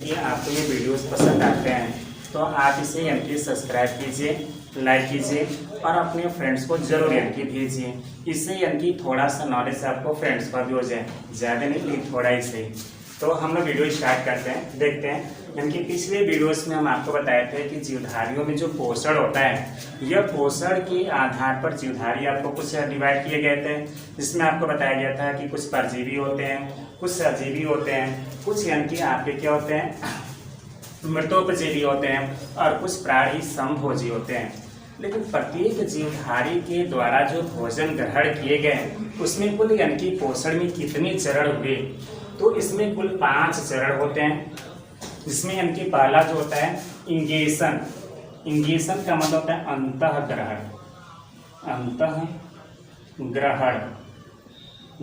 कि आपको ये वीडियोस पसंद आते हैं तो आप इसे यानी कि सब्सक्राइब कीजिए, लाइक कीजिए और अपने फ्रेंड्स को जरूर यानी कि भेजिए। इससे यानी कि थोड़ा सा नॉलेज आपको फ्रेंड्स पर भी हो जाए, ज़्यादा नहीं लेकिन थोड़ा ही सही। तो हम लोग वीडियो स्टार्ट करते हैं, देखते हैं। यानी कि पिछले वीडियोस में हम आपको बताए थे कि जीवधारियों में जो पोषण होता है, यह पोषण के आधार पर जीवधारी आपको कुछ डिवाइड किए गए थे, जिसमें आपको बताया गया था कि कुछ परजीवी होते हैं, कुछ सजीवी होते हैं, कुछ यानी कि आपके क्या होते हैं मृतोपजीवी होते हैं और कुछ प्राणी समभोजी होते हैं। लेकिन प्रत्येक जीवधारी के द्वारा जो भोजन ग्रहण किए गए उसमें कुल यानी कि पोषण में कितने चरण हुए, तो इसमें कुल 5 चरण होते हैं। जिसमें यानी कि पहला जो होता है इंगेशन। इंगेशन का मतलब होता है अंतःग्रहण, अंतःग्रहण।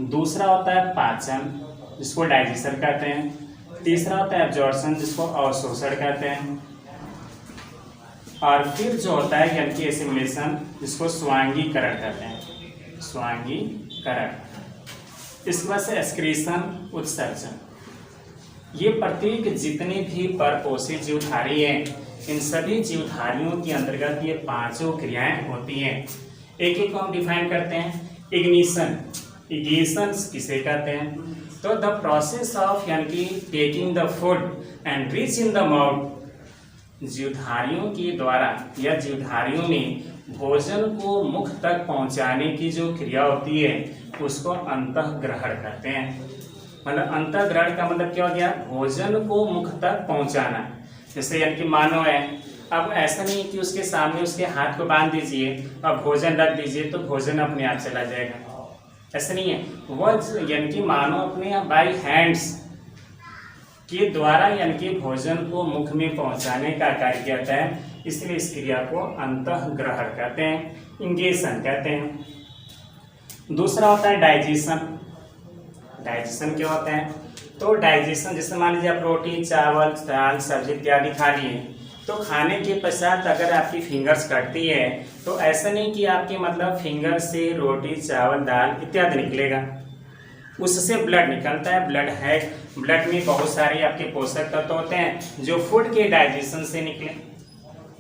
दूसरा होता है पाचन, जिसको डाइजेशन कहते हैं। तीसरा होता है एब्जॉर्प्शन, जिसको अवशोषण कहते हैं। और फिर जो होता है यानी कि एसिमिलेशन, जिसको स्वांगीकरण कहते हैं, स्वांगीकरण। इसके बाद से एक्सक्रीशन, उत्सर्जन। ये प्रत्येक जितने भी परपोषी जीवधारी हैं, इन सभी जीवधारियों के अंतर्गत ये 5 क्रियाएं होती हैं। एक एक को हम डिफाइन करते हैं। इग्निशन, इग्निशन किसे कहते हैं? तो द प्रोसेस ऑफ यानी कि taking the food and reach in the mouth. जीवधारियों के द्वारा या जीवधारियों में भोजन को मुख तक पहुंचाने की जो क्रिया होती है उसको अंतःग्रहण कहते हैं। मतलब अंतःग्रहण का मतलब क्या हो गया? भोजन को मुख तक पहुंचाना। जैसे यानी कि मानो है, अब ऐसा नहीं है कि उसके सामने उसके हाथ को बांध दीजिए और भोजन रख दीजिए तो भोजन अपने आप चला जाएगा, ऐसा नहीं है। वह यानी कि मानो अपने बाई हैंड्स के द्वारा यानी कि भोजन को मुख में पहुंचाने का कार्य करता है, इसलिए इस क्रिया को अंतःग्रहण कहते हैं, इंगेशन कहते हैं। दूसरा होता है डाइजेशन। डाइजेशन क्या होता है? तो डाइजेशन जैसे मान लीजिए आप रोटी, चावल, दाल, सब्जी इत्यादि खा लिए, तो खाने के पश्चात अगर आपकी फिंगर्स कटती है तो ऐसा नहीं कि आपके मतलब फिंगर से रोटी, चावल, दाल इत्यादि निकलेगा, उससे ब्लड निकलता है। ब्लड है, ब्लड में बहुत सारे आपके पोषक तत्व होते हैं जो फूड के डाइजेशन से निकले।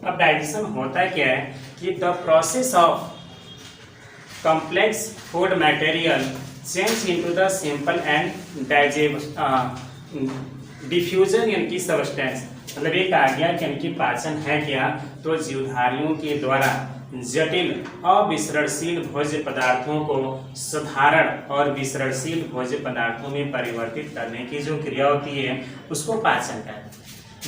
अब डाइजेशन होता क्या है कि the process of complex food material change into the simple and diffusion यानी कि सब्सटेंस। मतलब एक आ गया यानी कि पाचन है क्या, तो जीवधारियों के द्वारा जटिल अविसरणशील भोज्य पदार्थों को साधारण और विसरणशील भोज्य पदार्थों में परिवर्तित करने की जो क्रिया होती है उसको पाचन कहते हैं।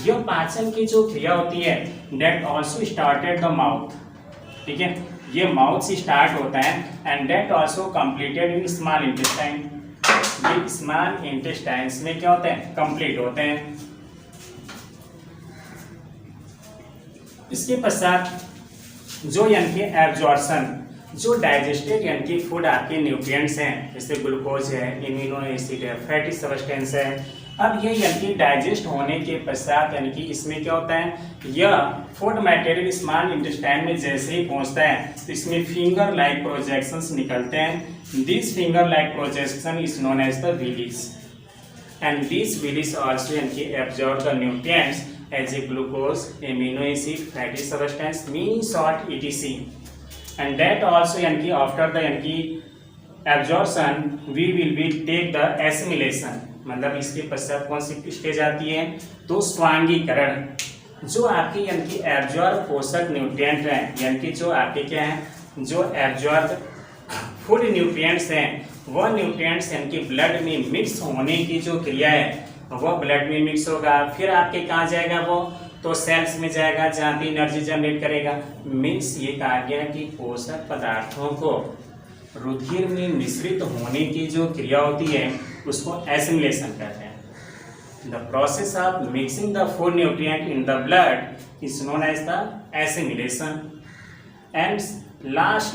यह पाचन की जो क्रिया होती है that also started the mouth, ठीक है, ये माउथ से स्टार्ट होता है and that also completed in small intestine. ये स्मॉल इंटेस्टाइन्स में क्या होते हैं? कंप्लीट होते हैं। इसके पश्चात जो यानी कि एब्जॉर्प्शन, जो डाइजेस्टेड यानी कि फूड आपके न्यूट्रिएंट्स हैं, जैसे ग्लूकोज है, इम्यूनो एसिड है, फैटी सब्सटेंस है। अब ये यानी कि डाइजेस्ट होने के पश्चात यानी कि इसमें क्या होता है, यह फूड मटेरियल स्मॉल इंटेस्टाइन में जैसे ही पहुंचता है तो इसमें फिंगर लाइक प्रोजेक्शंस निकलते हैं। This finger like projection is known as the villus and this villus also यानी कि absorb the nutrients as a glucose, amino acid, fatty substance, mean salt etc. And that also यानी कि after the यानी कि absorption we will be take the assimilation. मतलब इसके पश्चात कौन सी स्टेज आती है, तो स्वांगीकरण। जो आपके यानी कि एब्जॉर्ब पोषक न्यूट्रिएंट हैं, यानी कि जो आपके क्या हैं, जो एब्जॉर्ब फूड न्यूट्रिएंट्स हैं, वह न्यूट्रिएंट्स यानी कि ब्लड में मिक्स होने की जो क्रिया है वह ब्लड में मिक्स होगा, फिर आपके कहाँ जाएगा वो, तो सेल्स में जाएगा जहाँ पे एनर्जी जनरेट करेगा। मीन्स ये कहा गया कि पोषक पदार्थों को रुधिर में मिश्रित होने की जो क्रिया होती है उसको एसिमिलेशन कहते हैं। The process of mixing the food nutrient in the blood is known as the assimilation. And last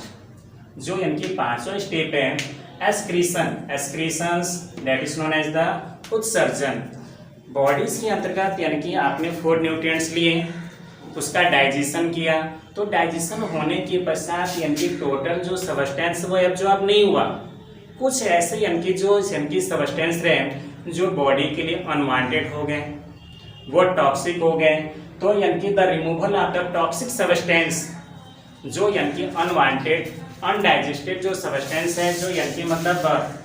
जो इनकी 5वां स्टेप है excretion, excretions that is known as the उत्सर्जन। बॉडीज के अंतर्गत यानी कि आपने फूड न्यूट्रिएंट्स लिए, उसका डाइजेशन किया, तो डाइजेशन होने के पश्चात यानी कि टोटल जो सब्सटेंस वो एब्जॉर्ब नहीं हुआ, कुछ ऐसे यानी कि जो सब्सटेंस रहे जो बॉडी के लिए अनवांटेड हो गए, वो टॉक्सिक हो गए। तो यानी कि the removal of the toxic substance, जो यानी कि अनवांटेड अनडाइजेस्टेड जो सब्सटेंस है, जो यानी कि मतलब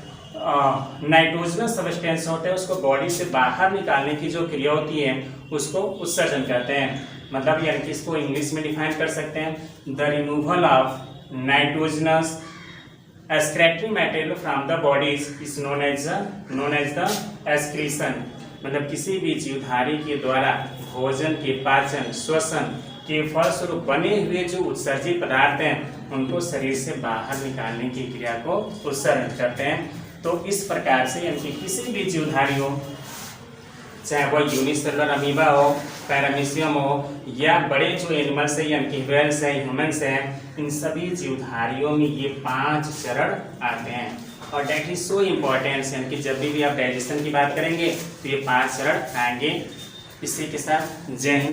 नाइट्रोजनस सब्सटेंस होते हैं, उसको बॉडी से बाहर निकालने की जो क्रिया होती है उसको उत्सर्जन कहते हैं। मतलब यानी कि इसको इंग्लिश में डिफाइन कर सकते हैं, the removal of nitrogenous excretory material from the bodies is known as the excretion. मतलब किसी भी जीवधारी के द्वारा भोजन के पाचन श्वसन के फलस्वरूप बने हुए जो उत्सर्जित पदार्थ हैं उनको शरीर से बाहर निकालने की क्रिया को उत्सर्जन कहते हैं। तो इस प्रकार से यानी कि किसी भी जीवधारी हो, चाहे वो यूनिसेलुलर अमीबा हो, पैरामीशियम हो, या बड़े जो एनिमल्स है यानी कि व्हेल्स है, ह्यूमंस है, इन सभी जीवधारियों में ये 5 चरण आते हैं। और डेट इज सो इम्पोर्टेंट, यानी कि जब भी आप डाइजेशन की बात करेंगे तो ये 5 चरण आएंगे। इसी के साथ जय हिंद।